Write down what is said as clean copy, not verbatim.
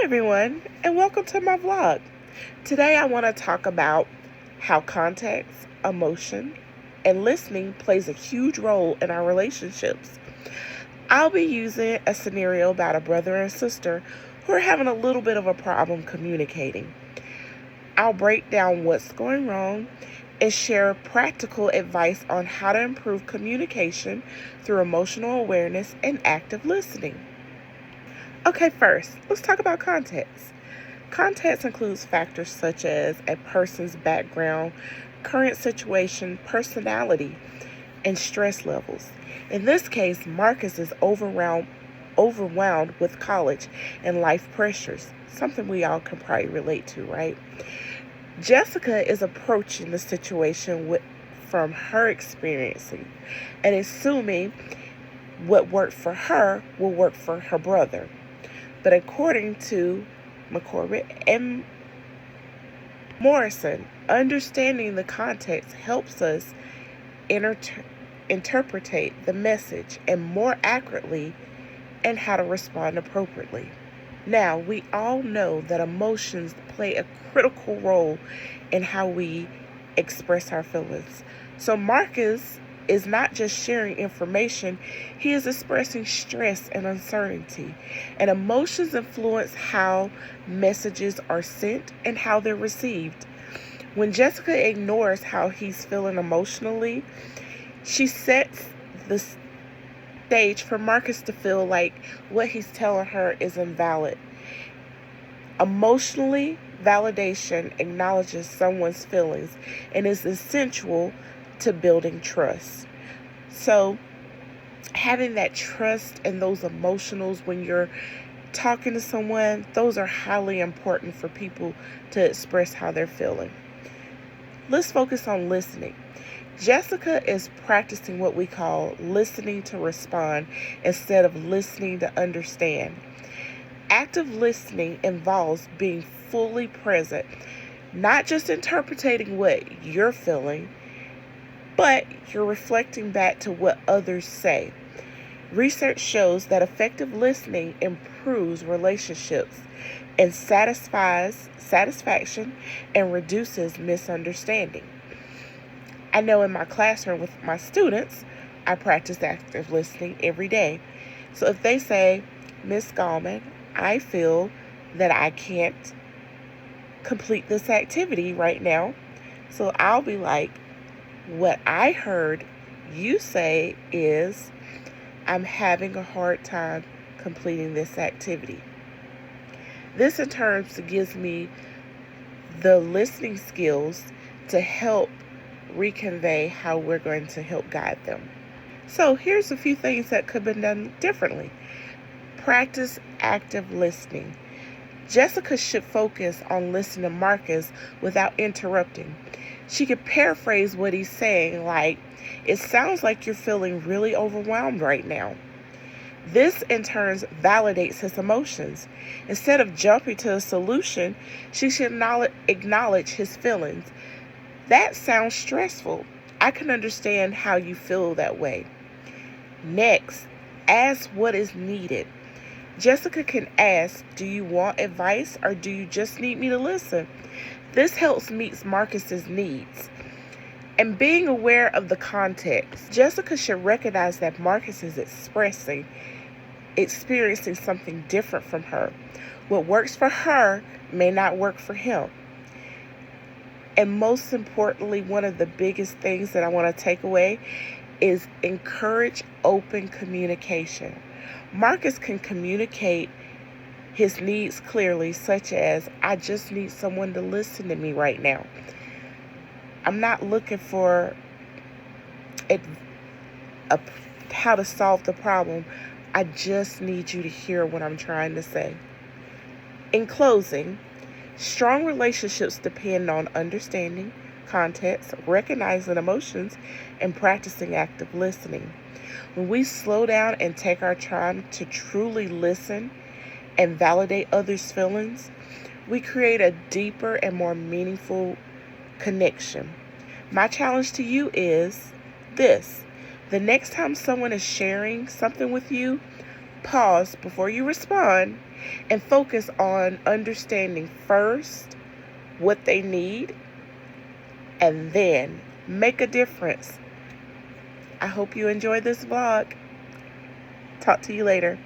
everyone, and welcome to my vlog. Today I want to talk about how context, emotion, and listening plays a huge role in our relationships. I'll be using a scenario about a brother and sister who are having a little bit of a problem communicating. I'll break down what's going wrong and share practical advice on how to improve communication through emotional awareness and active listening. Okay, first, let's talk about context. Context includes factors such as a person's background, current situation, personality, and stress levels. In this case, Marcus is overwhelmed with college and life pressures, something we all can probably relate to, right? Jessica is approaching the situation from her experiencing and assuming what worked for her will work for her brother. But according to McCorbett and Morrison, understanding the context helps us interpret the message and more accurately and how to respond appropriately. Now, we all know that emotions play a critical role in how we express our feelings. So Marcus is not just sharing information, he is expressing stress and uncertainty. And emotions influence how messages are sent and how they're received. When Jessica ignores how he's feeling emotionally, she sets the stage for Marcus to feel like what he's telling her is invalid. Emotionally, validation acknowledges someone's feelings and is essential to building trust. So, having that trust and those emotionals when you're talking to someone, those are highly important for people to express how they're feeling. Let's focus on listening. Jessica is practicing what we call listening to respond instead of listening to understand. Active listening involves being fully present, not just interpreting what you're feeling, but you're reflecting back to what others say. Research shows that effective listening improves relationships and satisfaction and reduces misunderstanding. I know in my classroom with my students, I practice active listening every day. So if they say, Miss Gallman, I feel that I can't complete this activity right now, so I'll be like, what I heard you say is, I'm having a hard time completing this activity. This in turn gives me the listening skills to help reconvey how we're going to help guide them. So here's a few things that could have been done differently. Practice active listening. Jessica should focus on listening to Marcus without interrupting. She could paraphrase what he's saying, like, it sounds like you're feeling really overwhelmed right now. This, in turn, validates his emotions. Instead of jumping to a solution, she should acknowledge his feelings. That sounds stressful. I can understand how you feel that way. Next, ask what is needed. Jessica can ask, do you want advice or do you just need me to listen? This helps meet Marcus's needs. And being aware of the context, Jessica should recognize that Marcus is experiencing something different from her. What works for her may not work for him. And most importantly, one of the biggest things that I want to take away is encourage open communication. Marcus can communicate his needs clearly, such as, I just need someone to listen to me right now. I'm not looking for how to solve the problem. I just need you to hear what I'm trying to say. In closing, strong relationships depend on understanding context, recognizing emotions, and practicing active listening. When we slow down and take our time to truly listen and validate others' feelings, we create a deeper and more meaningful connection. My challenge to you is this. The next time someone is sharing something with you, pause before you respond and focus on understanding first what they need and then make a difference. I hope you enjoyed this vlog. Talk to you later.